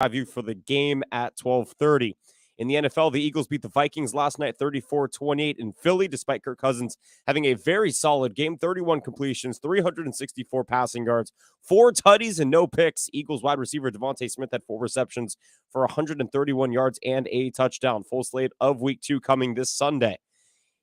have you for the game at 12:30. In the NFL, the Eagles beat the Vikings last night 34-28 in Philly, despite Kirk Cousins having a very solid game, 31 completions, 364 passing yards, 4 tutties and no picks. Eagles wide receiver Devontae Smith had 4 receptions for 131 yards and a touchdown. Full slate of Week 2 coming this Sunday.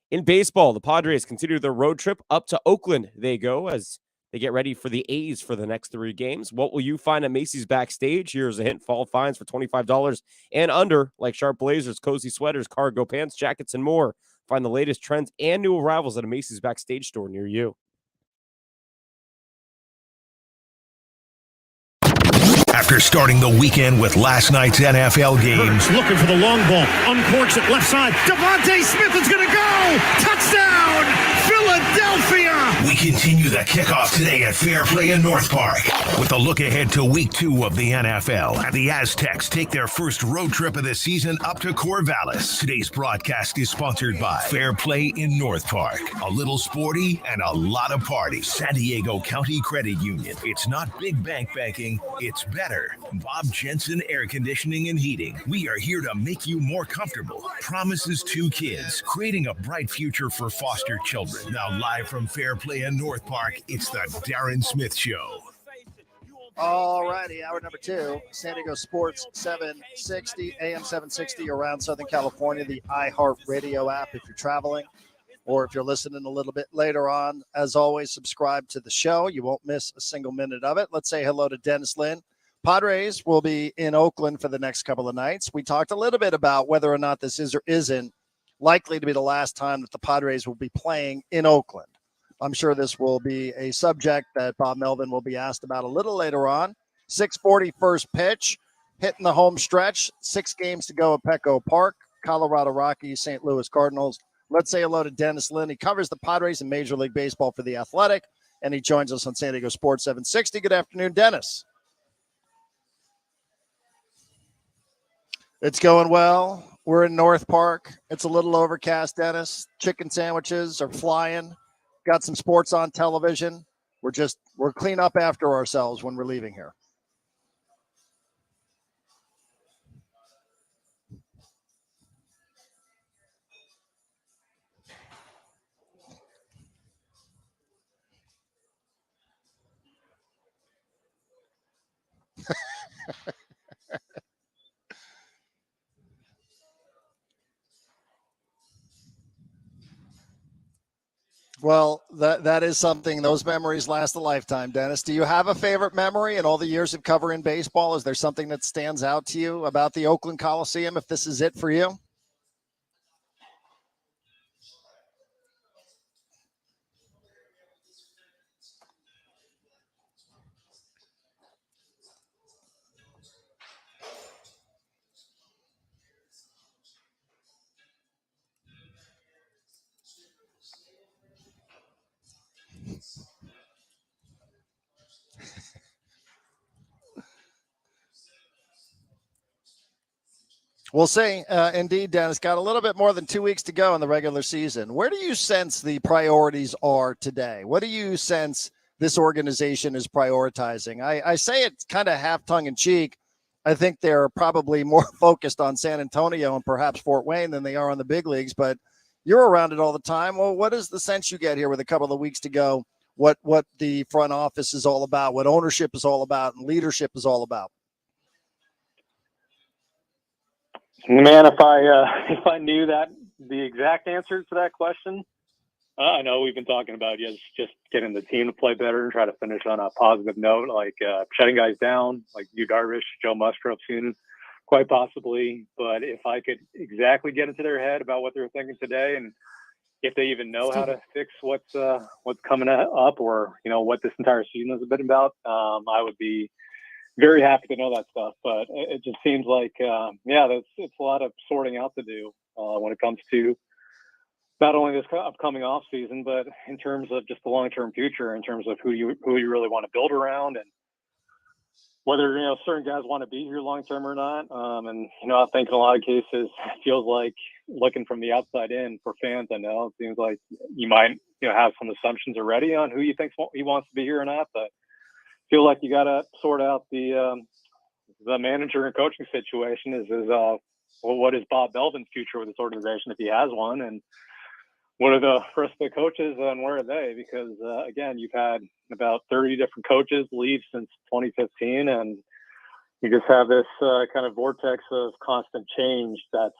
In baseball, the Padres continue their road trip up to Oakland. They go as they get ready for the A's for the next 3 games. What will you find at Macy's backstage? Here's a hint. Fall finds for $25 and under, like sharp blazers, cozy sweaters, cargo pants, jackets, and more. Find the latest trends and new arrivals at a Macy's backstage store near you. After starting the weekend with last night's NFL games. Looking for the long ball. Uncorks it left side. Devontae Smith is going to go. Touchdown, Philadelphia. We continue the kickoff today at Fair Play in North Park with a look ahead to Week 2 of the NFL. And the Aztecs take their first road trip of the season up to Corvallis. Today's broadcast is sponsored by Fair Play in North Park. A little sporty and a lot of party. San Diego County Credit Union. It's not big bank banking. It's better. Bob Jensen Air Conditioning and Heating. We are here to make you more comfortable. Promises 2 kids, creating a bright future for foster children. Now live from Fair Play in North Park, it's the Darren Smith Show. All righty, hour number 2, San Diego Sports 760, AM 760 around Southern California, the iHeartRadio app if you're traveling, or if you're listening a little bit later on. As always, subscribe to the show. You won't miss a single minute of it. Let's say hello to Dennis Lynn. Padres will be in Oakland for the next couple of nights. We talked a little bit about whether or not this is or isn't likely to be the last time that the Padres will be playing in Oakland. I'm sure this will be a subject that Bob Melvin will be asked about a little later on. 6:40 first pitch, hitting the home stretch. 6 games to go at Petco Park, Colorado Rockies, St. Louis Cardinals. Let's say hello to Dennis Lynn. He covers the Padres in Major League Baseball for The Athletic, and he joins us on San Diego Sports 760. Good afternoon, Dennis. It's going well. We're in North Park. It's a little overcast, Dennis. Chicken sandwiches are flying. Got some sports on television. We're clean up after ourselves when we're leaving here. Well, that is something. Those memories last a lifetime, Dennis. Do you have a favorite memory in all the years of covering baseball? Is there something that stands out to you about the Oakland Coliseum, if this is it for you? We'll see. Indeed, Dennis, got a little bit more than 2 weeks to go in the regular season. Where do you sense the priorities are today? What do you sense this organization is prioritizing? I say it kind of half tongue-in-cheek. I think they're probably more focused on San Antonio and perhaps Fort Wayne than they are on the big leagues, but you're around it all the time. Well, what is the sense you get here with a couple of weeks to go, what the front office is all about, what ownership is all about, and leadership is all about? Man, if I knew that the exact answer to that question, I know we've been talking about just getting the team to play better and try to finish on a positive note, like shutting guys down, like Yu Darvish, Joe Musgrove soon, quite possibly. But if I could exactly get into their head about what they're thinking today, and if they even know how to fix what's coming up, or what this entire season has been about, I would be very happy to know that stuff. But it just seems like, it's a lot of sorting out to do when it comes to not only this upcoming off season, but in terms of just the long-term future, in terms of who you really want to build around, and whether, certain guys want to be here long-term or not. And, I think in a lot of cases, it feels like, looking from the outside in for fans, I know it seems like you might, have some assumptions already on who you think he wants to be here or not, but feel like you got to sort out the the manager and coaching situation is well, what is Bob Melvin's future with this organization if he has one, and what are the rest of the coaches and where are they? Because again, you've had about 30 different coaches leave since 2015, and you just have this kind of vortex of constant change that's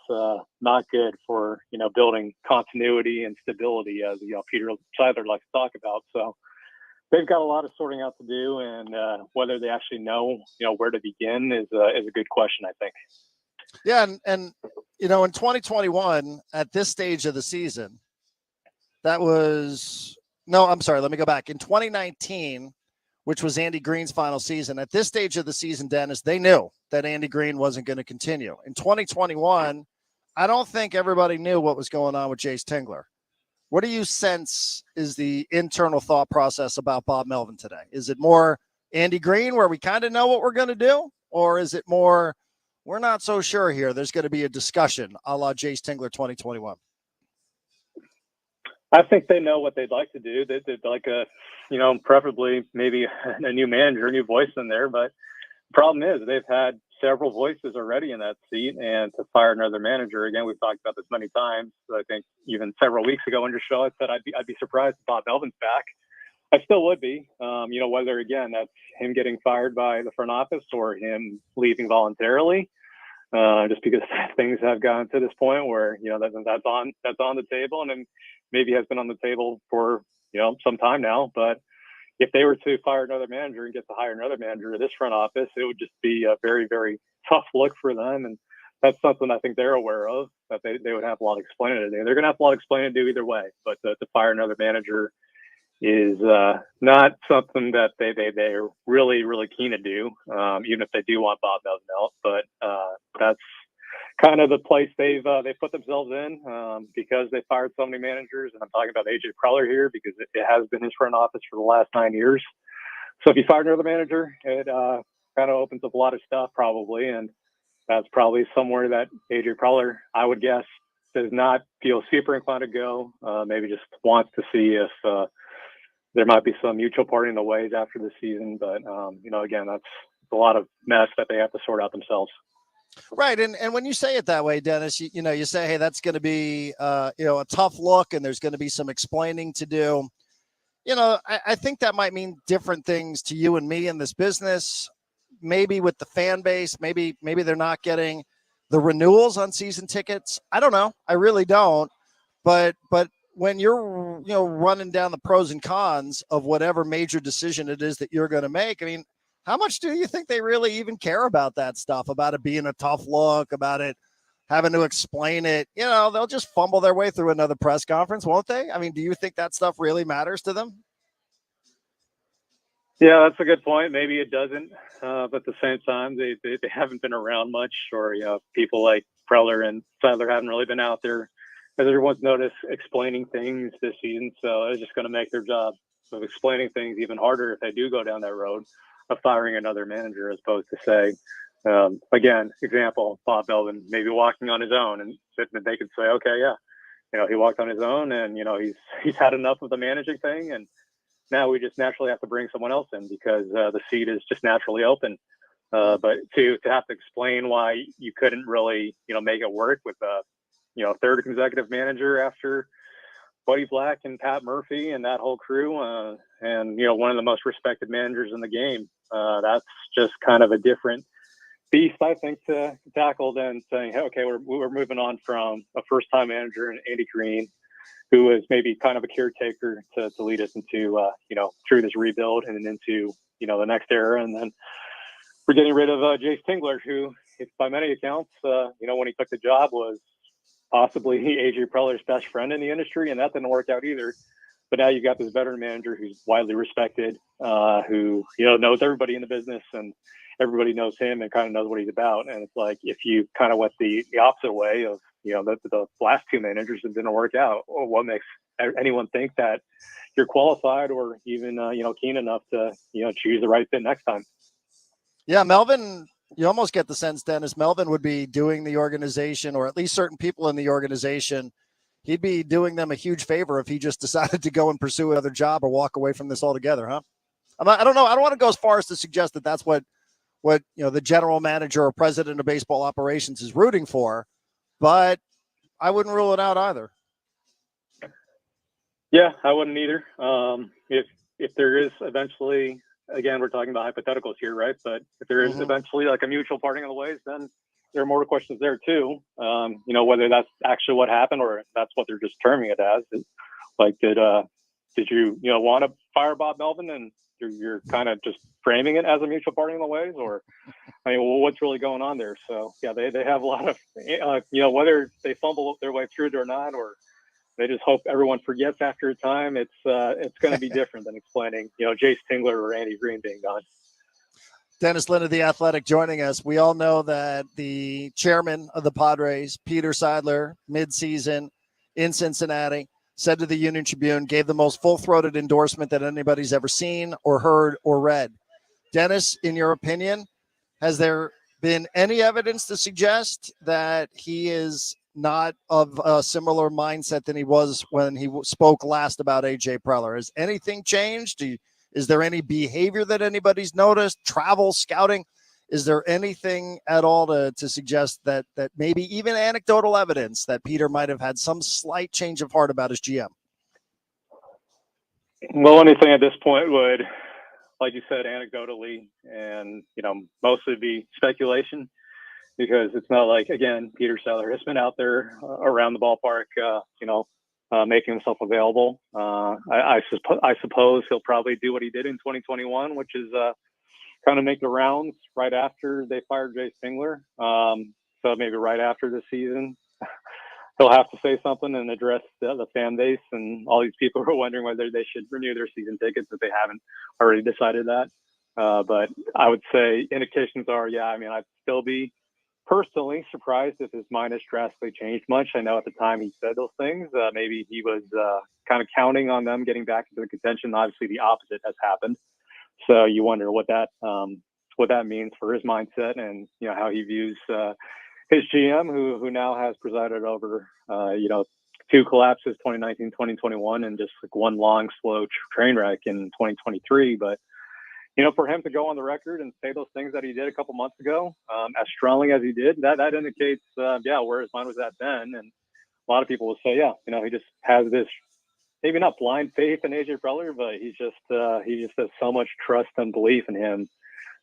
not good for building continuity and stability, as Peter Seidler likes to talk about. So they've got a lot of sorting out to do, and whether they actually know where to begin is a good question, I think. Yeah, and in 2021 at this stage of the season, let me go back. In 2019, which was Andy Green's final season, at this stage of the season, Dennis, they knew that Andy Green wasn't going to continue. In 2021, I don't think everybody knew what was going on with Jace Tingler. What do you sense is the internal thought process about Bob Melvin today? Is it more Andy Green where we kind of know what we're going to do? Or is it more, we're not so sure here, there's going to be a discussion a la Jace Tingler 2021? I think they know what they'd like to do. They'd like preferably maybe a new manager, a new voice in there. But the problem is they've had several voices already in that seat, and to fire another manager, again, we've talked about this many times. I think even several weeks ago on your show, I said I'd be surprised if Bob Melvin's back. I still would be, whether, again, that's him getting fired by the front office or him leaving voluntarily. Just because things have gotten to this point where that's on the table, and then maybe has been on the table for some time now. But if they were to fire another manager and get to hire another manager to this front office, it would just be a very, very tough look for them, and that's something I think they're aware of, that they would have a lot of explaining to do. They're going to have a lot of explaining to do either way, but to fire another manager is not something that they're really, really keen to do, even if they do want Bob Melvin out. But that's kind of the place they've put themselves in, because they fired so many managers. And I'm talking about AJ Preller here because it has been his front office for the last 9 years. So if you fire another manager, it kind of opens up a lot of stuff probably, and that's probably somewhere that AJ Preller, I would guess, does not feel super inclined to go. Maybe just wants to see if there might be some mutual parting in the ways after the season. But, again, that's a lot of mess that they have to sort out themselves. Right. And when you say it that way, Dennis, you say, hey, that's going to be, a tough look and there's going to be some explaining to do. I think that might mean different things to you and me in this business, maybe with the fan base, maybe they're not getting the renewals on season tickets. I don't know. I really don't. But when you're, running down the pros and cons of whatever major decision it is that you're going to make, I mean, how much do you think they really even care about that stuff, about it being a tough look, about it having to explain it? They'll just fumble their way through another press conference, won't they? I mean, do you think that stuff really matters to them? Yeah, that's a good point. Maybe it doesn't, but at the same time, they haven't been around much, or people like Preller and Seidler haven't really been out there, as everyone's noticed, explaining things this season. So it's just going to make their job of explaining things even harder if they do go down that road of firing another manager, as opposed to say, again, example, Bob Melvin maybe walking on his own, and they could say, okay, yeah, he walked on his own, and he's had enough of the managing thing, and now we just naturally have to bring someone else in because the seat is just naturally open. But to have to explain why you couldn't really make it work with a third consecutive manager after Buddy Black and Pat Murphy and that whole crew, and one of the most respected managers in the game, that's just kind of a different beast, I think, to tackle than saying, hey, okay, we're moving on from a first-time manager in Andy Green, who was maybe kind of a caretaker to lead us into through this rebuild and then into the next era, and then we're getting rid of Jace Tingler, who, by many accounts, when he took the job, was possibly AJ Preller's best friend in the industry, and that didn't work out either. But now you've got this veteran manager who's widely respected, who knows everybody in the business, and everybody knows him and kind of knows what he's about. And it's like, if you kind of went the opposite way of the last two managers that didn't work out, well, what makes anyone think that you're qualified or even keen enough to choose the right fit next time? Yeah, Melvin. You almost get the sense, Dennis, Melvin would be doing the organization, or at least certain people in the organization, he'd be doing them a huge favor if he just decided to go and pursue another job or walk away from this altogether, huh? I don't know. I don't want to go as far as to suggest that that's what what the general manager or president of baseball operations is rooting for, but I wouldn't rule it out either. Yeah, I wouldn't either. If there is eventually, again, we're talking about hypotheticals here, right? But if there is eventually like a mutual parting of the ways, then there are more questions there too. Whether that's actually what happened or that's what they're just terming it as. Like, did you want to fire Bob Melvin and you're kind of just framing it as a mutual parting of the ways, or what's really going on there? So yeah, they have a lot of whether they fumble their way through it or not, or they just hope everyone forgets after a time. It's going to be different than explaining, Jace Tingler or Andy Green being gone. Dennis Lynn of The Athletic joining us. We all know that the chairman of the Padres, Peter Seidler, midseason in Cincinnati, said to the Union Tribune, gave the most full-throated endorsement that anybody's ever seen or heard or read. Dennis, in your opinion, has there been any evidence to suggest that he is not of a similar mindset than he was when he spoke last about A.J. Preller? Has anything changed? Is there any behavior that anybody's noticed? Travel, scouting? Is there anything at all to suggest that maybe even anecdotal evidence that Peter might have had some slight change of heart about his GM? Well, anything at this point would, like you said, anecdotally and, mostly be speculation, because it's not like, again, Peter Seidler has been out there around the ballpark, making himself available. I suppose he'll probably do what he did in 2021, which is kind of make the rounds right after they fired Jace Tingler. So maybe right after the season, he'll have to say something and address the fan base and all these people who are wondering whether they should renew their season tickets if they haven't already decided that. But I would say indications are, I'd still be personally surprised if his mind has drastically changed much. I know at the time he said those things, maybe he was kind of counting on them getting back into the contention. Obviously, the opposite has happened. So you wonder what that means for his mindset and how he views his GM, who now has presided over two collapses, 2019, 2021, and just like one long, slow train wreck in 2023. But for him to go on the record and say those things that he did a couple months ago, as strongly as he did, that indicates, where his mind was at then. And a lot of people will say, he just has this, maybe not blind faith in AJ Preller, but he just has so much trust and belief in him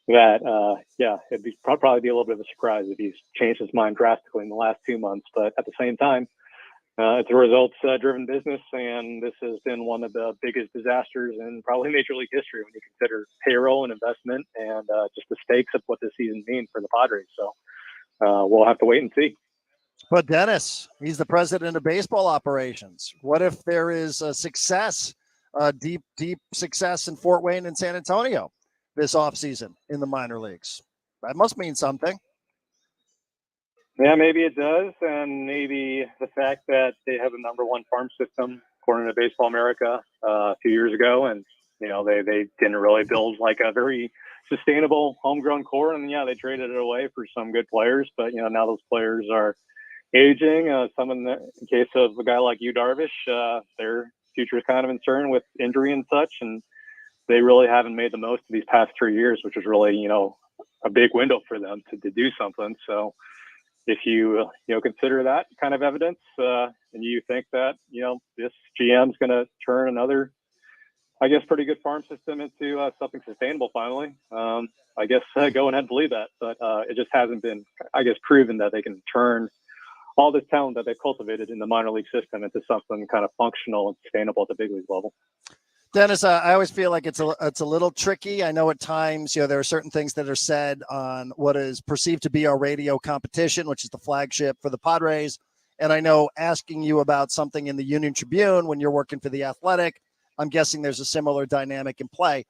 that, it'd probably be a little bit of a surprise if he's changed his mind drastically in the last 2 months. But at the same time, it's a results-driven business, and this has been one of the biggest disasters in probably Major League history when you consider payroll and investment and just the stakes of what this season means for the Padres. So we'll have to wait and see. But Dennis, he's the president of baseball operations. What if there is a success, deep success in Fort Wayne and San Antonio this offseason in the minor leagues? That must mean something. Yeah, maybe it does. And maybe the fact that they have the number one farm system, according to Baseball America, a few years ago. And, they didn't really build like a very sustainable homegrown core. And they traded it away for some good players. But, now those players are aging. Some in the case of a guy like Yu Darvish, their future is kind of uncertain with injury and such. And they really haven't made the most of these past 3 years, which is really, a big window for them to do something. So, if you consider that kind of evidence, and you think that this GM is going to turn another, I guess, pretty good farm system into something sustainable finally, I guess go ahead and believe that. But it just hasn't been, I guess, proven that they can turn all this talent that they've cultivated in the minor league system into something kind of functional and sustainable at the big league level. Dennis, I always feel like it's a little tricky. I know at times, there are certain things that are said on what is perceived to be our radio competition, which is the flagship for the Padres. And I know asking you about something in the Union Tribune when you're working for The Athletic, I'm guessing there's a similar dynamic in play.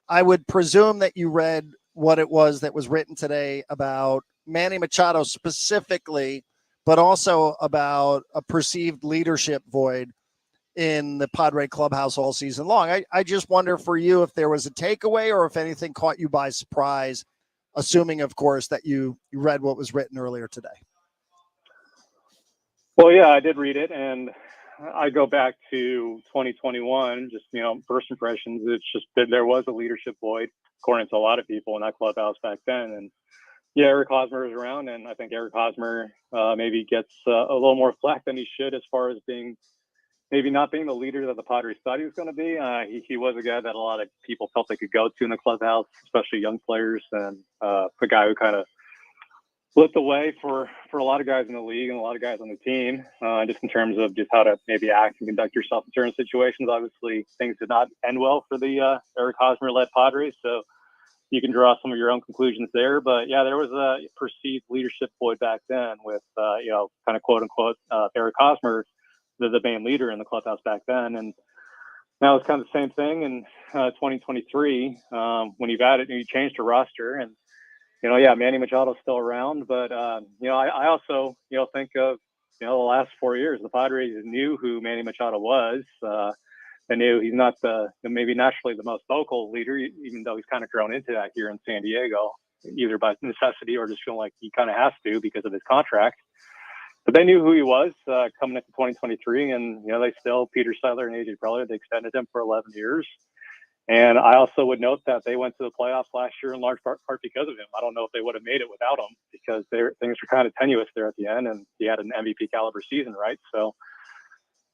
I would presume that you read what it was that was written today about Manny Machado specifically, but also about a perceived leadership void in the Padre clubhouse all season long. I just wonder for you if there was a takeaway or if anything caught you by surprise, assuming, of course, that you read what was written earlier today. Well, yeah, I did read it, and I go back to 2021, just, first impressions. It's just that there was a leadership void. according to a lot of people in that clubhouse back then. And yeah, Eric Hosmer is around, and I think Eric Hosmer maybe gets a little more flack than he should as far as maybe not being the leader that the Padres thought he was going to be. He was a guy that a lot of people felt they could go to in the clubhouse, especially young players, and a guy who kind of lit the way for a lot of guys in the league and a lot of guys on the team, just in terms of just how to maybe act and conduct yourself in certain situations. Obviously, things did not end well for the Eric Hosmer-led Padres, so you can draw some of your own conclusions there. But yeah, there was a perceived leadership void back then with, kind of quote unquote, Eric Hosmer, the main leader in the clubhouse back then. And now it's kind of the same thing in 2023 when you changed the roster. And, Manny Machado's still around. But, I also, think of, the last 4 years, the Padres knew who Manny Machado was. They knew he's not maybe naturally the most vocal leader, even though he's kind of grown into that here in San Diego, either by necessity or just feeling like he kind of has to because of his contract. But they knew who he was coming into 2023, and they still, Peter Seidler and AJ Preller, they extended him for 11 years. And I also would note that they went to the playoffs last year in large part because of him. I don't know if they would have made it without him because things were kind of tenuous there at the end, and he had an MVP caliber season, right? So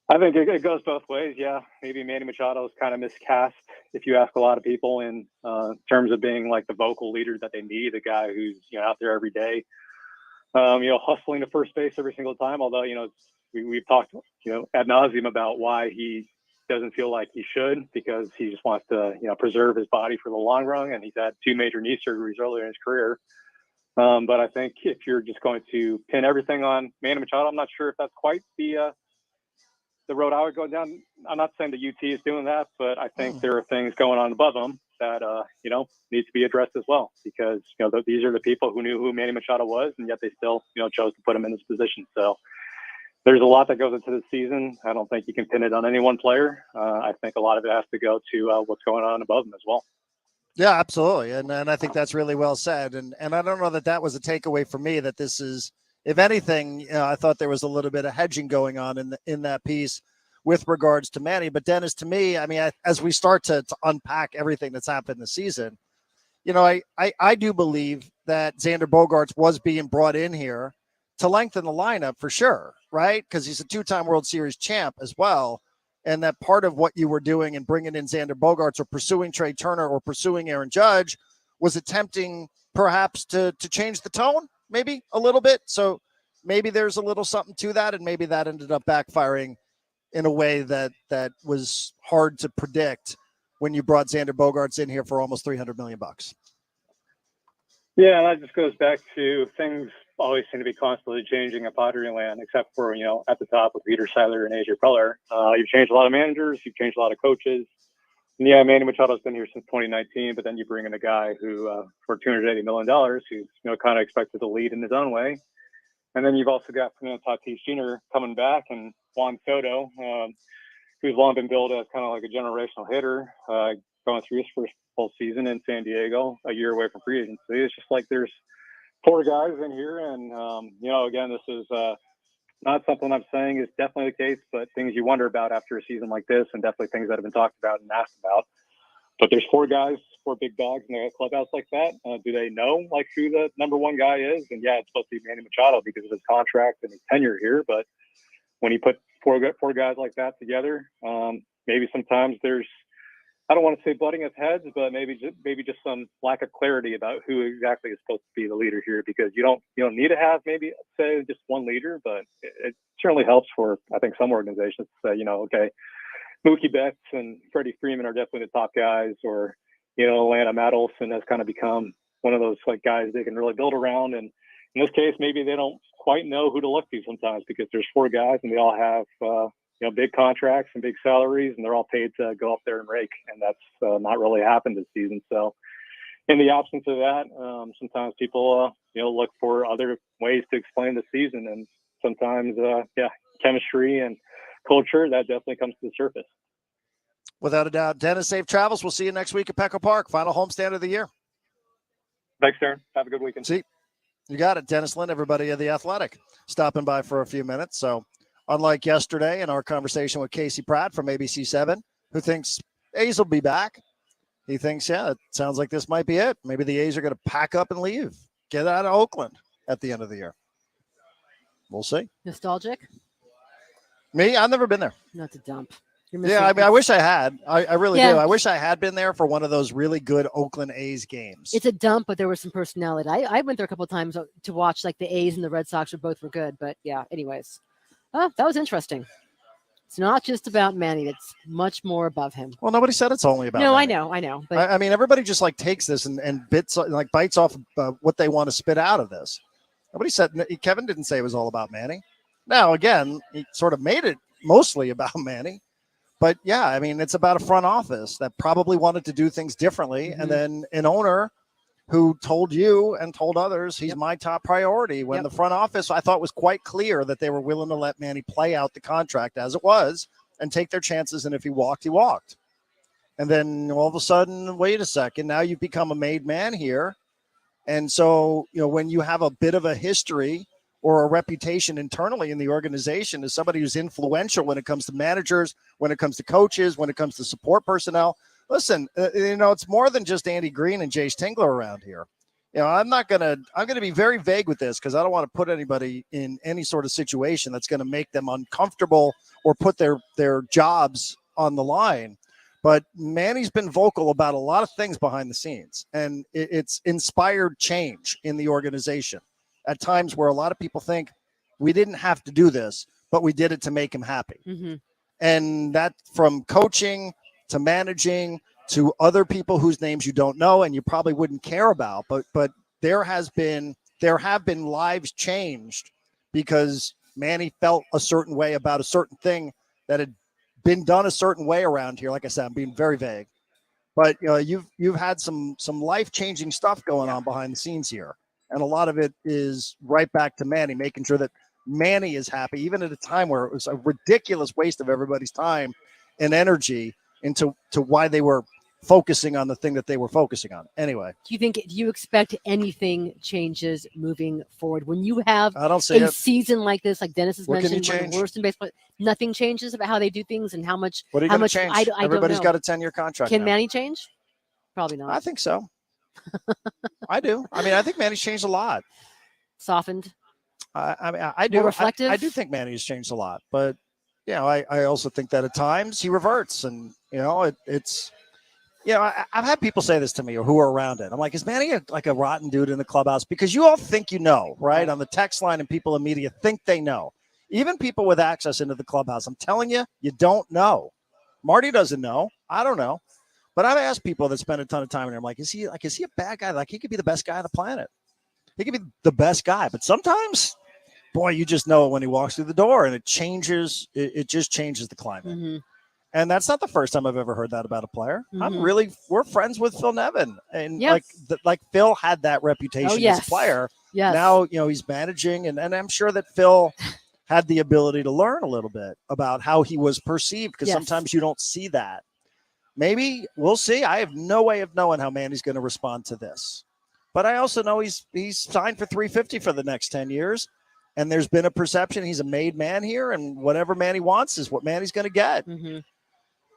I think it goes both ways. Yeah, maybe Manny Machado is kind of miscast if you ask a lot of people in terms of being like the vocal leader that they need, a guy who's out there every day, hustling to first base every single time. Although we've talked ad nauseum about why he doesn't feel like he should, because he just wants to preserve his body for the long run, and he's had 2 major knee surgeries earlier in his career. But I think if you're just going to pin everything on Manny Machado, I'm not sure if that's quite the road I would go down. I'm not saying the UT is doing that, but I think there are things going on above them that, need to be addressed as well, because, these are the people who knew who Manny Machado was, and yet they still, chose to put him in this position. So there's a lot that goes into the season. I don't think you can pin it on any one player. I think a lot of it has to go to what's going on above them as well. Yeah, absolutely. And I think that's really well said. And I don't know that was a takeaway for me, that this is, if anything, I thought there was a little bit of hedging going on in that piece with regards to Manny. But Dennis, to me, I mean, as we start to unpack everything that's happened this season, I do believe that Xander Bogaerts was being brought in here to lengthen the lineup for sure, right? Because he's a 2-time World Series champ as well. And that part of what you were doing and bringing in Xander Bogaerts or pursuing Trey Turner or pursuing Aaron Judge was attempting perhaps to change the tone, maybe a little bit. So maybe there's a little something to that, and maybe that ended up backfiring in a way that was hard to predict when you brought Xander Bogaerts in here for almost $300 million. Yeah, that just goes back to things always seem to be constantly changing at Padre land, except for, at the top with Peter Seidler and AJ Preller. You've changed a lot of managers, you've changed a lot of coaches. And yeah, Manny Machado's been here since 2019, but then you bring in a guy who, for $280 million, who's, kind of expected to lead in his own way. And then you've also got Fernando Tatis Jr. coming back, and Juan Soto, who's long been billed as kind of like a generational hitter, going through his first full season in San Diego, a year away from free agency. It's just like there's 4 guys in here. And, again, this is not something I'm saying is definitely the case, but things you wonder about after a season like this, and definitely things that have been talked about and asked about. But there's 4 guys, 4 big dogs in a clubhouse like that. Do they know who the number 1 guy is? And yeah, it's supposed to be Manny Machado because of his contract and his tenure here. But when you put 4 guys like that together, maybe sometimes there's, I don't want to say butting of heads, but maybe just some lack of clarity about who exactly is supposed to be the leader here, because you don't need to have maybe say just one leader, but it certainly helps for, I think, some organizations to say, okay, Mookie Betts and Freddie Freeman are definitely the top guys, or, Atlanta Matt Olson has kind of become one of those like guys they can really build around. And in this case, maybe they don't quite know who to look to sometimes, because there's 4 guys and they all have, big contracts and big salaries, and they're all paid to go up there and rake. And that's not really happened this season. So in the absence of that, sometimes people, look for other ways to explain the season. And sometimes, chemistry and culture, that definitely comes to the surface. Without a doubt. Dennis, safe travels. We'll see you next week at Petco Park. Final homestand of the year. Thanks, Darren. Have a good weekend. See, you got it. Dennis Lynn, everybody of The Athletic, stopping by for a few minutes. So unlike yesterday in our conversation with Casey Pratt from ABC7, who thinks A's will be back, he thinks, yeah, it sounds like this might be it. Maybe the A's are going to pack up and leave, get out of Oakland at the end of the year. We'll see. Nostalgic? Me, I've never been there. No, it's a dump. Yeah, I mean, I wish I had. I really do. I wish I had been there for one of those really good Oakland A's games. It's a dump, but there was some personality. I went there a couple of times to watch, like, the A's and the Red Sox both were good. But, yeah, anyways. That was interesting. It's not just about Manny. It's much more above him. Well, nobody said it's only about Manny. I know. But I mean, everybody just, like, takes this and bites off what they want to spit out of this. Nobody said – Kevin didn't say it was all about Manny. Now, again, he sort of made it mostly about Manny. But, yeah, I mean, it's about a front office that probably wanted to do things differently. Mm-hmm. And then an owner who told you and told others he's my top priority. When the front office, I thought, was quite clear that they were willing to let Manny play out the contract as it was and take their chances. And if he walked, he walked. And then all of a sudden, wait a second, now you've become a made man here. And so, when you have a bit of a history or a reputation internally in the organization as somebody who's influential when it comes to managers, when it comes to coaches, when it comes to support personnel. Listen, it's more than just Andy Green and Jace Tingler around here. I'm going to be very vague with this because I don't want to put anybody in any sort of situation that's going to make them uncomfortable or put their jobs on the line. But Manny's been vocal about a lot of things behind the scenes, and it's inspired change in the organization. At times where a lot of people think we didn't have to do this, but we did it to make him happy. Mm-hmm. And that from coaching to managing to other people whose names you don't know and you probably wouldn't care about. But there have been lives changed because Manny felt a certain way about a certain thing that had been done a certain way around here. Like I said, I'm being very vague. But you've had some life-changing stuff going on behind the scenes here. And a lot of it is right back to Manny, making sure that Manny is happy, even at a time where it was a ridiculous waste of everybody's time and energy into why they were focusing on the thing that they were focusing on. Anyway. Do you expect anything changes moving forward? When you have I don't see a season like this, like Dennis has mentioned, one of the worst in baseball, nothing changes about how they do things and how much. What are you going to change? Everybody's got a 10-year contract. Can now. Manny change? Probably not. I think so. I do. I mean, I think Manny's changed a lot. Softened. I do. More reflective. I do think Manny's changed a lot, but I also think that at times he reverts, and it's. I've had people say this to me or who are around it. I'm like, is Manny like a rotten dude in the clubhouse? Because you all think right? On the text line and people in media think they know. Even people with access into the clubhouse. I'm telling you, you don't know. Marty doesn't know. I don't know. But I've asked people that spend a ton of time in there. I'm like, is he a bad guy? Like, he could be the best guy on the planet. He could be the best guy. But sometimes, boy, you just know it when he walks through the door, and it changes. It just changes the climate. Mm-hmm. And that's not the first time I've ever heard that about a player. Mm-hmm. We're friends with Phil Nevin. And like Phil had that reputation as a player. Yes. Now, he's managing. And I'm sure that Phil had the ability to learn a little bit about how he was perceived, because sometimes you don't see that. Maybe we'll see. I have no way of knowing how Manny's going to respond to this. But I also know he's signed for $350 for the next 10 years. And there's been a perception he's a made man here, and whatever Manny wants is what Manny's going to get. Mm-hmm.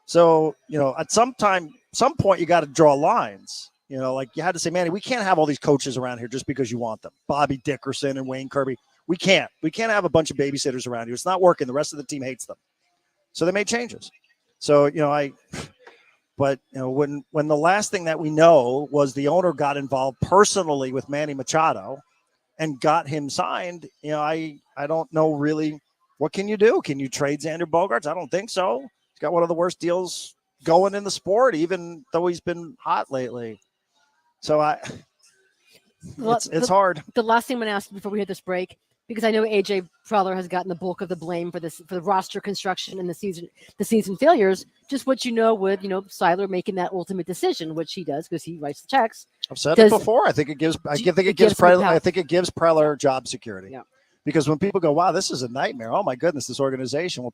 So, at some point you got to draw lines. Like you had to say, Manny, we can't have all these coaches around here just because you want them. Bobby Dickerson and Wayne Kirby. We can't have a bunch of babysitters around here. It's not working. The rest of the team hates them. So they made changes. So, But when the last thing that we know was the owner got involved personally with Manny Machado and got him signed, I don't know really, what can you do? Can you trade Xander Bogaerts? I don't think so. He's got one of the worst deals going in the sport, even though he's been hot lately. So it's hard. The last thing I'm going to ask before we hit this break, because I know AJ Preller has gotten the bulk of the blame for the roster construction and the season failures. Just what with Seidler making that ultimate decision, which he does because he writes the checks. I've said it before. I think it gives Preller job security. Yeah. Because when people go, wow, this is a nightmare. Oh my goodness, this organization. Well,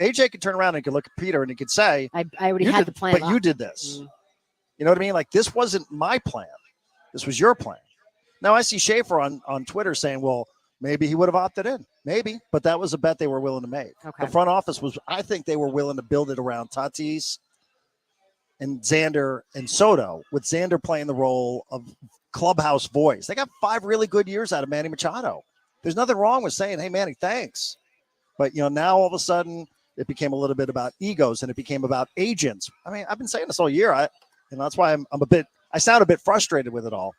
AJ can turn around and can look at Peter and he could say, I already had the plan. But you did this. Mm. You know what I mean? Like, this wasn't my plan. This was your plan. Now I see Schaefer on Twitter saying, well, maybe he would have opted in. Maybe. But that was a bet they were willing to make. Okay. The front office I think they were willing to build it around Tatis, and Xander and Soto, with Xander playing the role of clubhouse voice. They got 5 really good years out of Manny Machado. There's nothing wrong with saying, hey, Manny, thanks. But, now all of a sudden it became a little bit about egos and it became about agents. I mean, I've been saying this all year. That's why I sound a bit frustrated with it all.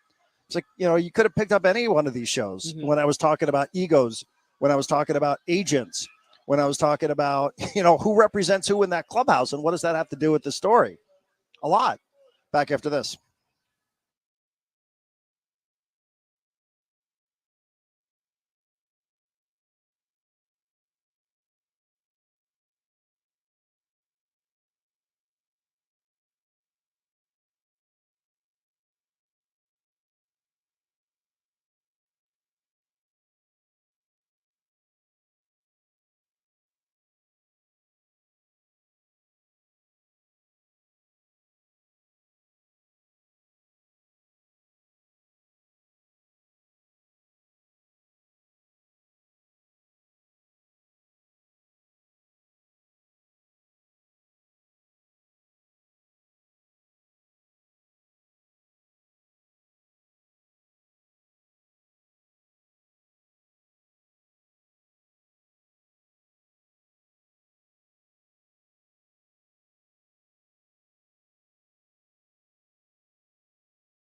It's like, you could have picked up any one of these shows when I was talking about egos, when I was talking about agents, when I was talking about, who represents who in that clubhouse and what does that have to do with the story? A lot. Back after this.